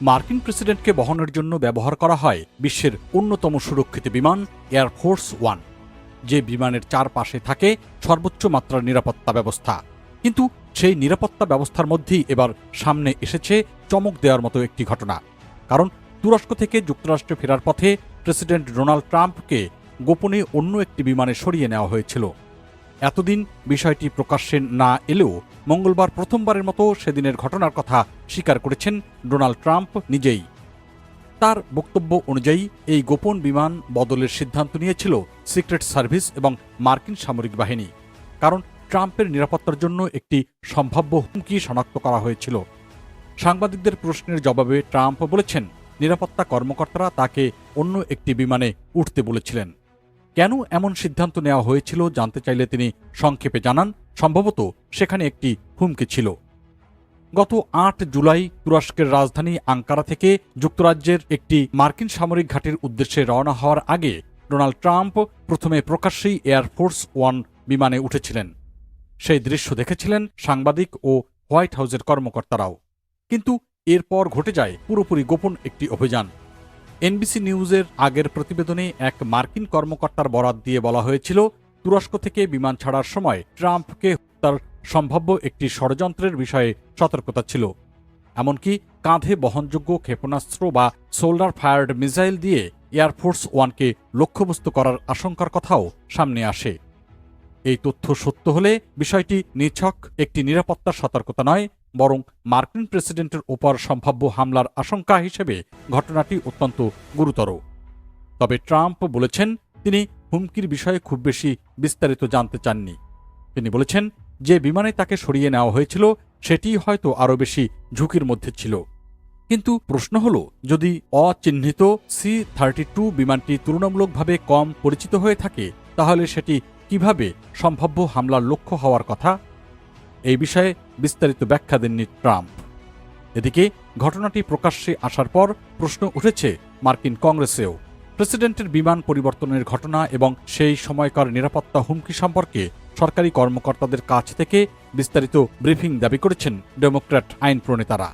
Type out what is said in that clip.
মার্কিন প্রেসিডেন্টকে বহনের জন্য ব্যবহার করা হয় বিশ্বের অন্যতম সুরক্ষিত বিমান এয়ারফোর্স ওয়ান, যে বিমানের চারপাশে থাকে সর্বোচ্চ মাত্রার নিরাপত্তা ব্যবস্থা। কিন্তু সেই নিরাপত্তা ব্যবস্থার মধ্যেই এবার সামনে এসেছে চমক দেওয়ার মতো একটি ঘটনা। কারণ তুরস্ক থেকে যুক্তরাষ্ট্রে ফেরার পথে প্রেসিডেন্ট ডোনাল্ড ট্রাম্পকে গোপনে অন্য একটি বিমানে সরিয়ে নেওয়া হয়েছিল। এতদিন বিষয়টি প্রকাশ্যে না এলেও মঙ্গলবার প্রথমবারের মতো সেদিনের ঘটনার কথা স্বীকার করেছেন ডোনাল্ড ট্রাম্প নিজেই। তার বক্তব্য অনুযায়ী এই গোপন বিমান বদলের সিদ্ধান্ত নিয়েছিল সিক্রেট সার্ভিস এবং মার্কিন সামরিক বাহিনী, কারণ ট্রাম্পের নিরাপত্তার জন্য একটি সম্ভাব্য হুমকি শনাক্ত করা হয়েছিল। সাংবাদিকদের প্রশ্নের জবাবে ট্রাম্প বলেছেন, নিরাপত্তা কর্মকর্তারা তাকে অন্য একটি বিমানে উঠতে বলেছিলেন। কেন এমন সিদ্ধান্ত নেওয়া হয়েছিল জানতে চাইলে তিনি সংক্ষেপে জানান, সম্ভবত সেখানে একটি হুমকি ছিল। গত ৮ জুলাই তুরস্কের রাজধানী আঙ্কারা থেকে যুক্তরাজ্যের একটি মার্কিন সামরিক ঘাঁটির উদ্দেশ্যে রওনা হওয়ার আগে ডোনাল্ড ট্রাম্প প্রথমে প্রকাশ্যেই এয়ারফোর্স ওয়ান বিমানে উঠেছিলেন। সেই দৃশ্য দেখেছিলেন সাংবাদিক ও হোয়াইট হাউসের কর্মকর্তারাও। কিন্তু এরপর ঘটে যায় পুরোপুরি গোপন একটি অভিযান। এনবিসি নিউজের আগের প্রতিবেদনে এক মার্কিন কর্মকর্তার বরাত দিয়ে বলা হয়েছিল, তুরস্ক থেকে বিমান ছাড়ার সময় ট্রাম্পকে হত্যার সম্ভাব্য একটি ষড়যন্ত্রের বিষয়ে সতর্কতা ছিল। এমনকি কাঁধে বহনযোগ্য ক্ষেপণাস্ত্র বা সোল্ডার ফায়ার্ড মিসাইল দিয়ে এয়ারফোর্স ওয়ানকে লক্ষ্যবস্তু করার আশঙ্কার কথাও সামনে আসে। এই তথ্য সত্য হলে বিষয়টি নিছক একটি নিরাপত্তার সতর্কতা নয়, বরং মার্কিন প্রেসিডেন্টের ওপর সম্ভাব্য হামলার আশঙ্কা হিসেবে ঘটনাটি অত্যন্ত গুরুতর। তবে ট্রাম্প বলেছেন, তিনি হুমকির বিষয়ে খুব বেশি বিস্তারিত জানতে চাননি। তিনি বলেছেন, যে বিমানে তাকে সরিয়ে নেওয়া হয়েছিল সেটি হয়তো আরও বেশি ঝুঁকির মধ্যে ছিল। কিন্তু প্রশ্ন হল, যদি অচিহ্নিত C-32 বিমানটি তুলনামূলকভাবে কম পরিচিত হয়ে থাকে, তাহলে সেটি কিভাবে সম্ভাব্য হামলার লক্ষ্য হওয়ার কথা? এই বিষয়ে বিস্তারিত ব্যাখ্যা দেননি ট্রাম্প। এদিকে ঘটনাটি প্রকাশ্যে আসার পর প্রশ্ন উঠেছে মার্কিন কংগ্রেসেও। প্রেসিডেন্টের বিমান পরিবর্তনের ঘটনা এবং সেই সময়কার নিরাপত্তা হুমকি সম্পর্কে সরকারি কর্মকর্তাদের কাছ থেকে বিস্তারিত ব্রিফিং দাবি করেছেন ডেমোক্র্যাট আইন প্রণেতারা।